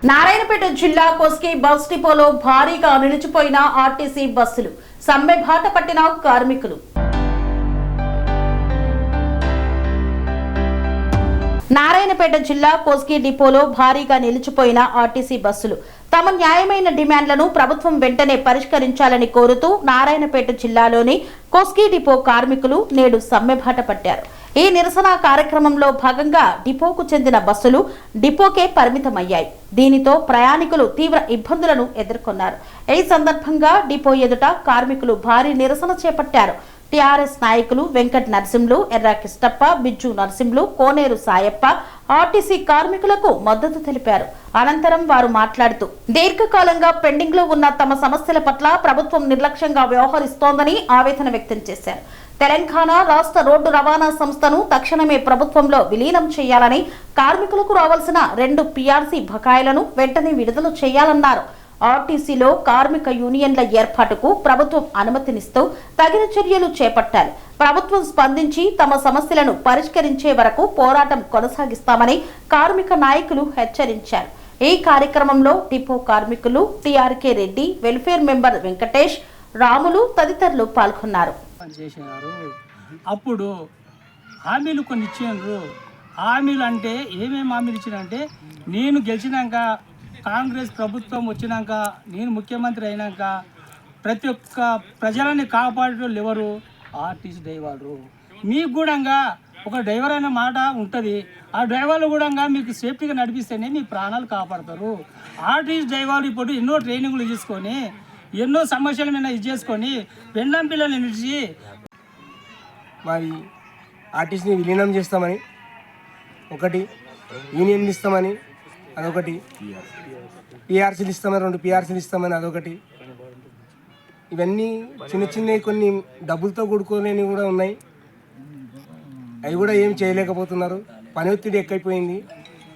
నారాయణపేట జిల్లా కోస్గి బస్ డిపోలో భారీగా నిలిచిపోయిన ఆర్టీసీ బస్సులు సమ్మె బాట పట్టిన కార్మికులు. నారాయణపేట జిల్లా కోస్గి డిపోలో భారీగా నిలిచిపోయిన ఆర్టీసీ బస్సులు తమ న్యాయమైన డిమాండ్లను ప్రభుత్వం వెంటనే పరిష్కరించాలని కోరుతూ నారాయణపేట జిల్లాలోని కోస్గి డిపో కార్మికులు నేడు సమ్మె బాట పట్టారు. ఈ నిరసన కార్యక్రమంలో భాగంగా డిపోకు చెందిన బస్సులు డిపోకే పరిమితమయ్యాయి. దీనితో ప్రయాణికులు తీవ్ర ఇబ్బందులను ఎదుర్కొన్నారు. ఈ సందర్భంగా డిపో ఎదుట కార్మికులు భారీ నిరసన చేపట్టారు. టీఆర్ఎస్ నాయకులు వెంకట నరసింహులు, ఎర్ర కిష్టప్ప, బిజ్జు నరసింహులు, కోనేరు సాయప్ప ఆర్టీసీ కార్మికులకు మద్దతు తెలిపారు. అనంతరం వారు మాట్లాడుతూ దీర్ఘకాలంగా పెండింగ్ లో ఉన్న తమ సమస్యల పట్ల ప్రభుత్వం నిర్లక్ష్యంగా వ్యవహరిస్తోందని ఆవేదన వ్యక్తం చేశారు. తెలంగాణ రాష్ట్ర రోడ్డు రవాణా సంస్థను తక్షణమే ప్రభుత్వంలో విలీనం చేయాలని, కార్మికులకు రావాల్సిన 2 పీఆర్సీ బకాయిలను వెంటనే విడుదల చేయాలన్నారు. ఆర్టీసీలో కార్మిక యూనియన్ల ఏర్పాటుకు ప్రభుత్వం అనుమతినిస్తూ తగిన చర్యలు చేపట్టాలి. ప్రభుత్వం స్పందించి తమ సమస్యలను పరిష్కరించే వరకు పోరాటం కొనసాగిస్తామని కార్మిక నాయకులు హెచ్చరించారు. ఈ కార్యక్రమంలో డిపో కార్మికులు, TRK Reddy, welfare member Venkatesh, Ramulu తదితరులు పాల్గొన్నారు. అప్పుడు హామీలు కొన్ని ఇచ్చారు. హామీలు అంటే ఏమేమి హామీలు ఇచ్చినంటే, నేను గెలిచినాక, కాంగ్రెస్ ప్రభుత్వం వచ్చినాక, నేను ముఖ్యమంత్రి అయినాక ప్రతి ఒక్క ప్రజలని కాపాడేటోళ్ళు ఎవరు? ఆర్టీసీ డ్రైవర్లు. మీకు కూడా ఒక డ్రైవర్ అనే మాట ఉంటుంది. ఆ డ్రైవర్లు కూడా మీకు సేఫ్టీగా నడిపిస్తేనే మీ ప్రాణాలు కాపాడతారు. ఆర్టీసీ డ్రైవర్లు ఇప్పుడు ఎన్నో ట్రైనింగ్లు తీసుకొని, ఎన్నో సమస్యల మీద ఇది చేసుకొని పెండం పిల్లల్ని నిలిచి మరి ఆర్టీసీని విలీనం చేస్తామని ఒకటి, యూనియన్ ఇస్తామని అదొకటి, పీఆర్సీలు ఇస్తామని 2 పీఆర్సీలు ఇస్తామని అదొకటి. ఇవన్నీ చిన్న చిన్నవి కొన్ని డబ్బులతో కూడుకోలేని కూడా ఉన్నాయి. అవి కూడా ఏం చేయలేకపోతున్నారు. పని ఒత్తిడి ఎక్కువైపోయింది.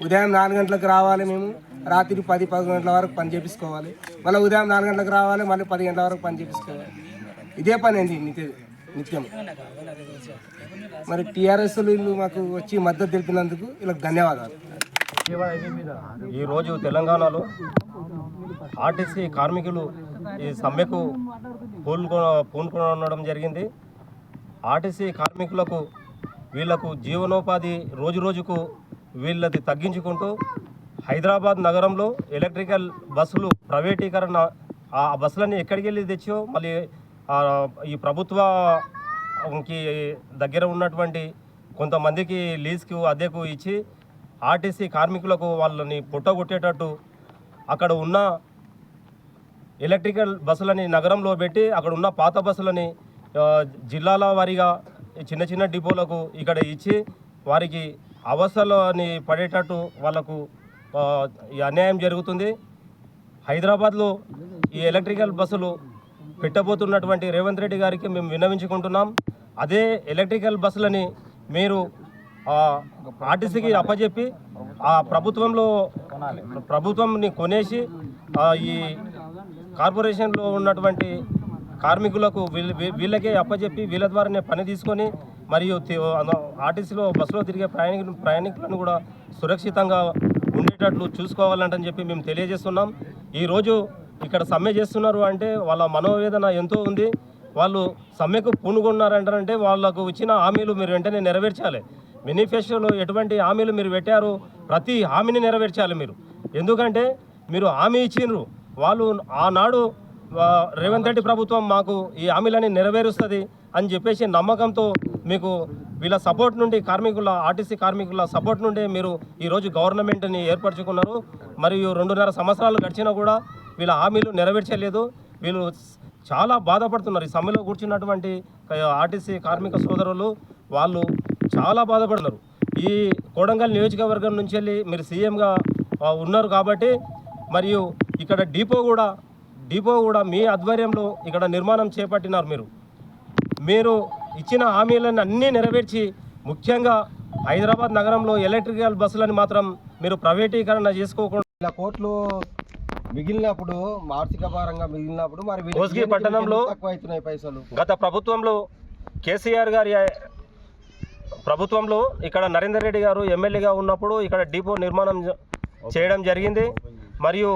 ఉదయం 4 గంటలకు రావాలి, మేము రాత్రి 10-11 గంటల వరకు పని చేపించుకోవాలి. మళ్ళీ ఉదయం 4 గంటలకు రావాలి, మళ్ళీ 10 గంటల వరకు పని చేపించుకోవాలి. ఇదే పని అండి నిత్యం. మరి టీఆర్ఎస్ వీళ్ళు మాకు వచ్చి మద్దతు తెలిపినందుకు వీళ్ళకి ధన్యవాదాలు. ఈరోజు తెలంగాణలో ఆర్టీసీ కార్మికులు ఈ సమ్మెకు పూనుకొనడం జరిగింది. ఆర్టీసీ కార్మికులకు వీళ్లకు జీవనోపాధి రోజుకు వీళ్ళది తగ్గించుకుంటూ హైదరాబాద్ నగరంలో ఎలక్ట్రికల్ బస్సులు ప్రైవేటీకరణ, ఆ బస్సులన్నీ ఎక్కడికి వెళ్ళి తెచ్చో మళ్ళీ ఈ ప్రభుత్వకి దగ్గర ఉన్నటువంటి కొంతమందికి లీజ్కు అద్దెకు ఇచ్చి ఆర్టీసీ కార్మికులకు వాళ్ళని పుట్టగొట్టేటట్టు అక్కడ ఉన్న ఎలక్ట్రికల్ బస్సులని నగరంలో పెట్టి అక్కడ ఉన్న పాత బస్సులని జిల్లాల వారీగా చిన్న చిన్న డిపోలకు ఇక్కడ ఇచ్చి వారికి అవస్థలని పడేటట్టు వాళ్లకు ఈ అన్యాయం జరుగుతుంది. హైదరాబాద్లో ఈ ఎలక్ట్రికల్ బస్సులు పెట్టబోతున్నటువంటి రేవంత్ రెడ్డి గారికి మేము విన్నవించుకుంటున్నాం. అదే ఎలక్ట్రికల్ బస్సులని మీరు ఆర్టీసీకి అప్పచెప్పి ఆ ప్రభుత్వంని కొనేసి ఈ కార్పొరేషన్లో ఉన్నటువంటి కార్మికులకు వీళ్ళకే అప్పచెప్పి వీళ్ళ ద్వారానే పని తీసుకొని మరియు ఆర్టీసీలో బస్సులో తిరిగే ప్రయాణికులను కూడా సురక్షితంగా ఉండేటట్లు చూసుకోవాలంటని చెప్పి మేము తెలియజేస్తున్నాం. ఈరోజు ఇక్కడ సమ్మె చేస్తున్నారు అంటే వాళ్ళ మనోవేదన ఎంతో ఉంది. వాళ్ళు సమ్మెకు పూనుకున్నారంటారంటే వాళ్ళకు ఇచ్చిన హామీలు మీరు వెంటనే నెరవేర్చాలి. మేనిఫెస్టోలో ఎటువంటి హామీలు మీరు పెట్టారు, ప్రతి హామీని నెరవేర్చాలి మీరు. ఎందుకంటే మీరు హామీ ఇచ్చిండ్రు, వాళ్ళు ఆనాడు రేవంత్ రెడ్డి ప్రభుత్వం మాకు ఈ హామీలని నెరవేరుస్తుంది అని చెప్పేసి నమ్మకంతో మీకు వీళ్ళ సపోర్ట్ నుండి ఆర్టీసీ కార్మికుల సపోర్ట్ నుండి మీరు ఈరోజు గవర్నమెంట్ని ఏర్పరచుకున్నారు. మరియు 2.5 సంవత్సరాలు గడిచినా కూడా వీళ్ళ హామీలు నెరవేర్చలేదు. వీళ్ళు చాలా బాధపడుతున్నారు. ఈ సమ్మెలో కూర్చున్నటువంటి ఆర్టీసీ కార్మిక సోదరులు వాళ్ళు చాలా బాధపడుతున్నారు. ఈ కోడంగల్ నియోజకవర్గం నుంచి వెళ్ళి మీరు సీఎంగా ఉన్నారు కాబట్టి, మరియు ఇక్కడ డిపో కూడా మీ ఆధ్వర్యంలో ఇక్కడ నిర్మాణం చేపట్టినారు. మీరు ఇచ్చిన హామీలను అన్నీ నెరవేర్చి, ముఖ్యంగా హైదరాబాద్ నగరంలో ఎలక్ట్రికల్ బస్సులను మాత్రం మీరు ప్రైవేటీకరణ చేసుకోకుండా కోట్లు మిగిలినప్పుడు ఆర్థిక భారంగా మిగిలినప్పుడు మరి కోస్గి పట్టణంలో తక్కువైతున్నాయి పైసలు. గత ప్రభుత్వంలో కేసీఆర్ గారి ప్రభుత్వంలో ఇక్కడ నరేందర్ రెడ్డి గారు ఎమ్మెల్యేగా ఉన్నప్పుడు ఇక్కడ డిపో నిర్మాణం చేయడం జరిగింది. మరియు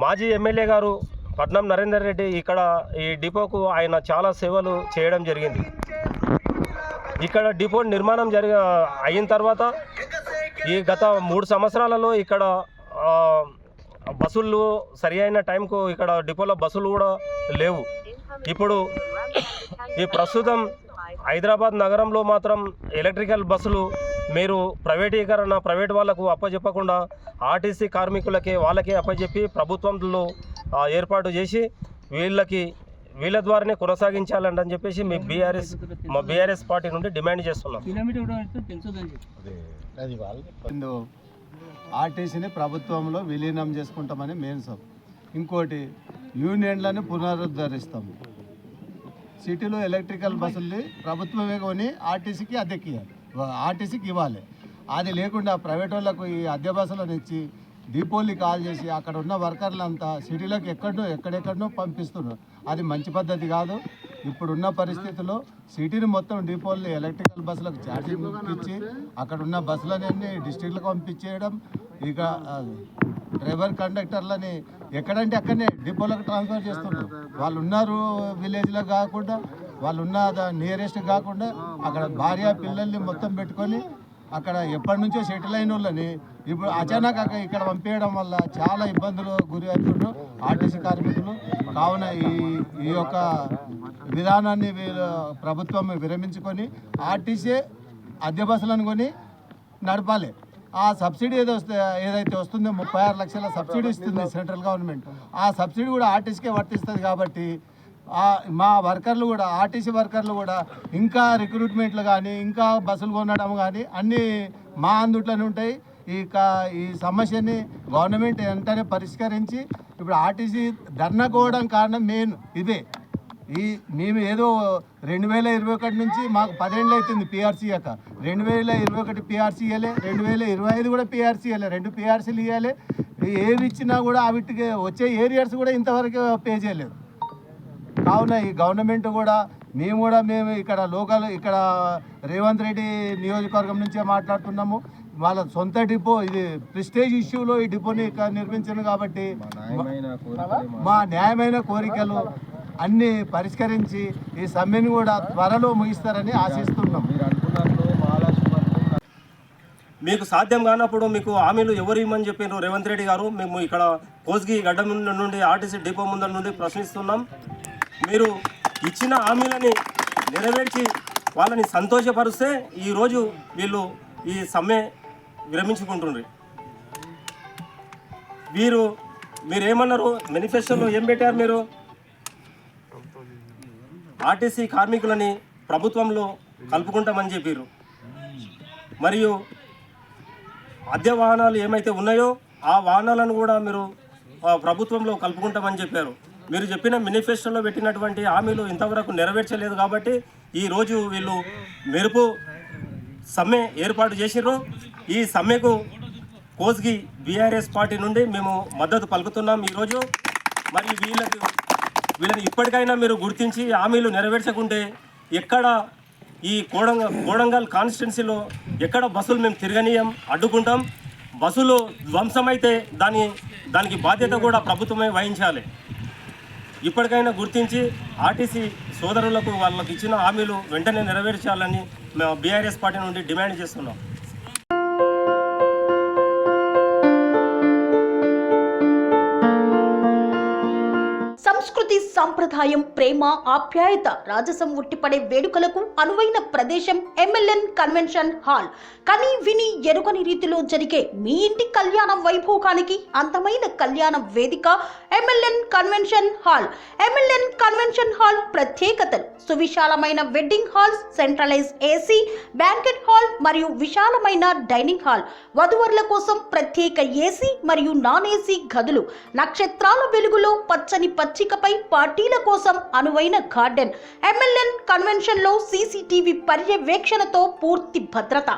మాజీ ఎమ్మెల్యే గారు పట్నం నరేందర్ రెడ్డి ఇక్కడ ఈ డిపోకు ఆయన చాలా సేవలు చేయడం జరిగింది. ఇక్కడ డిపో నిర్మాణం అయిన తర్వాత ఈ గత 3 సంవత్సరాలలో ఇక్కడ బస్సులు సరి అయిన టైంకు ఇక్కడ డిపోలో బస్సులు కూడా లేవు. ఇప్పుడు ఈ ప్రస్తుతం హైదరాబాద్ నగరంలో మాత్రం ఎలక్ట్రికల్ బస్సులు మీరు ప్రైవేట్ వాళ్ళకు అప్పచెప్పకుండా ఆర్టీసీ కార్మికులకే వాళ్ళకే అప్పచెప్పి ప్రభుత్వంలో ఏర్పాటు చేసి వీళ్ళ ద్వారానే కొనసాగించాలని చెప్పేసి మా బీఆర్ఎస్ పార్టీ నుండి డిమాండ్ చేస్తున్నాం. ఆర్టీసీని ప్రభుత్వంలో విలీనం చేసుకుంటామని మెయిన్ సబ్. ఇంకోటి యూనియన్లను పునరుద్ధరిస్తాము. సిటీలో ఎలక్ట్రికల్ బస్సుల్ని ప్రభుత్వమే కొని ఆర్టీసీకి ఇవ్వాలి. అది లేకుండా ప్రైవేట్ వాళ్ళకు ఈ అద్దె బస్సులను ఇచ్చి డిపోల్ని కాల్ చేసి అక్కడ ఉన్న వర్కర్లంతా సిటీలోకి ఎక్కడెక్కడనో పంపిస్తున్నారు. అది మంచి పద్ధతి కాదు. ఇప్పుడున్న పరిస్థితుల్లో సిటీని మొత్తం డిపోల్ని ఎలక్ట్రికల్ బస్సులకు ఛార్జింగ్ ఇచ్చి అక్కడ ఉన్న బస్సులన్నీ డిస్ట్రిక్ట్లకు పంపించేయడం, ఇక డ్రైవర్ కండక్టర్లని ఎక్కడంటే అక్కడనే డిపోలకు ట్రాన్స్ఫర్ చేస్తున్నారు. వాళ్ళు ఉన్నారు విలేజ్లో కాకుండా, వాళ్ళు ఉన్న నియరెస్ట్ కాకుండా అక్కడ భార్య పిల్లల్ని మొత్తం పెట్టుకొని అక్కడ ఎప్పటి నుంచో సెటిల్ అయిన వాళ్ళని ఇప్పుడు అచానక్ ఇక్కడ పంపేయడం వల్ల చాలా ఇబ్బందులు గురి అవుతున్నారు ఆర్టీసీ కార్మికులు. కావున ఈ యొక్క విధానాన్ని ప్రభుత్వం విరమించుకొని ఆర్టీసీ అద్దె బస్సులను కొని నడపాలి. ఆ సబ్సిడీ ఏదైతే వస్తుందో 36 లక్షల సబ్సిడీ ఇస్తుంది సెంట్రల్ గవర్నమెంట్. ఆ సబ్సిడీ కూడా ఆర్టీసీకే వర్తిస్తుంది. కాబట్టి మా వర్కర్లు కూడా ఆర్టీసీ వర్కర్లు కూడా ఇంకా రిక్రూట్మెంట్లు కానీ ఇంకా బస్సులు కొనడం కానీ అన్నీ మా అందుట్లోనే ఉంటాయి. ఈ సమస్యని గవర్నమెంట్ వెంటనే పరిష్కరించి ఇప్పుడు ఆర్టీసీ ధర్నా కోవడం కారణం మెయిన్ ఇదే. మేము ఏదో 2021 నుంచి మాకు 10 ఏళ్ళు అవుతుంది పీఆర్సీ అక్క. 2021 పీఆర్సీ ఇవ్వాలి, 2025 కూడా పీఆర్సీ ఇవ్వాలి, 2 పీఆర్సీలు ఇవ్వాలి. ఏవి ఇచ్చినా కూడా వీటికి వచ్చే ఏరియాస్ కూడా ఇంతవరకు పే చేయలేదు. కావున ఈ గవర్నమెంట్ కూడా మేము ఇక్కడ ఇక్కడ రేవంత్ రెడ్డి నియోజకవర్గం నుంచే మాట్లాడుతున్నాము. వాళ్ళ సొంత డిపో, ఇది ప్రెస్టేజ్ ఇష్యూలో ఈ డిపోని నిర్మించారు. కాబట్టి మా న్యాయమైన కోరికలు అన్నీ పరిష్కరించి ఈ సమ్మెను కూడా త్వరలో ముగిస్తారని ఆశిస్తున్నాం. మీకు సాధ్యం కానప్పుడు మీకు హామీలు ఎవరు ఇవ్వమని చెప్పారు రేవంత్ రెడ్డి గారు? మేము ఇక్కడ కోస్గి గడ్డ నుండి ఆర్టీసీ డిపో ముందర నుండి ప్రశ్నిస్తున్నాం. మీరు ఇచ్చిన హామీలని నెరవేర్చి వాళ్ళని సంతోషపరిస్తే ఈరోజు వీళ్ళు ఈ సమ్మె విరమించుకుంటున్నారు. మీరేమన్నారు? మేనిఫెస్టోలో ఏం పెట్టారు? మీరు ఆర్టీసీ కార్మికులని ప్రభుత్వంలో కలుపుకుంటామని చెప్పారు. మరియు అద్దె వాహనాలు ఏమైతే ఉన్నాయో ఆ వాహనాలను కూడా మీరు ప్రభుత్వంలో కలుపుకుంటామని చెప్పారు. మీరు చెప్పిన మేనిఫెస్టోలో పెట్టినటువంటి హామీలు ఇంతవరకు నెరవేర్చలేదు. కాబట్టి ఈరోజు వీళ్ళు మెరుపు సమ్మె ఏర్పాటు చేసిర్రు. ఈ సమ్మెకు కోస్గి బీఆర్ఎస్ పార్టీ నుండి మేము మద్దతు పలుకుతున్నాం ఈరోజు. మరి వీళ్ళని ఇప్పటికైనా మీరు గుర్తించి హామీలు నెరవేర్చకుంటే ఎక్కడ ఈ కోడంగల్ కాన్స్టిట్యున్సీలో ఎక్కడ బస్సులు మేము తిరగనీయం, అడ్డుకుంటాం. బస్సులు ధ్వంసమైతే దానికి బాధ్యత కూడా ప్రభుత్వమే వహించాలి. ఇప్పటికైనా గుర్తించి ఆర్టీసీ సోదరులకు వాళ్ళకి ఇచ్చిన హామీలు వెంటనే నెరవేర్చాలని మేము బీఆర్ఎస్ పార్టీ నుండి డిమాండ్ చేస్తున్నాం. సంస్కృతి, సంప్రదాయం, ప్రేమ, ఆప్యాయత, రాజసం ఉట్టిపడే వేడుకలకు అనువైన ప్రదేశం MLN కన్వెన్షన్ హాల్. కని విని ఎరుగని రీతిలో జరిగే మీ ఇంటి కళ్యాణ వైభోగానికి అందమైన కళ్యాణ వేదిక MLN convention hall. MLN convention hall ప్రత్యేకతలు: సువిశాలమైన wedding halls, centralize AC banquet hall మరియు విశాలమైన డైనింగ్ హాల్. వధువరుల కోసం ప్రత్యేక AC మరియు నాన్ AC గదులు. నక్షత్రాల వెలుగులో పచ్చని పచ్చికపై పార్టీల కోసం అనువైన గార్డెన్, MLN కన్వెన్షన్ లో CCTV పర్యవేక్షణతో పూర్తి భద్రత,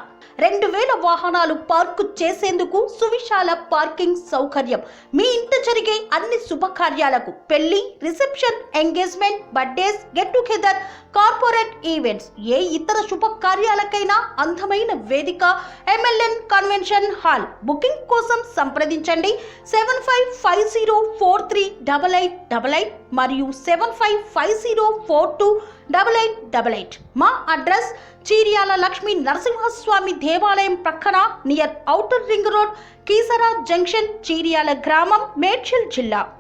2000 వాహనాలు పార్కు చేసేందుకు సువిశాల పార్కింగ్ సౌకర్యం. మీ ఇంట జరిగే అన్ని శుభకార్యాలకు, పెళ్లి, reception, engagement, birthdays, get together, corporate events, ఏ ఇతర శుభకార్యాలకైనా అందమైన వేదిక MLN కన్వెన్షన్ హాల్. బుకింగ్ కోసం సంప్రదించండి 7550438888 మరియు 7550428888. మా అడ్రస్ చీర్యాల లక్ష్మీ నరసింహస్వామి దేవాలయం ప్రక్కన, near outer ring road, Keesara junction, Cheeryal గ్రామం, మేడ్చల్ జిల్లా.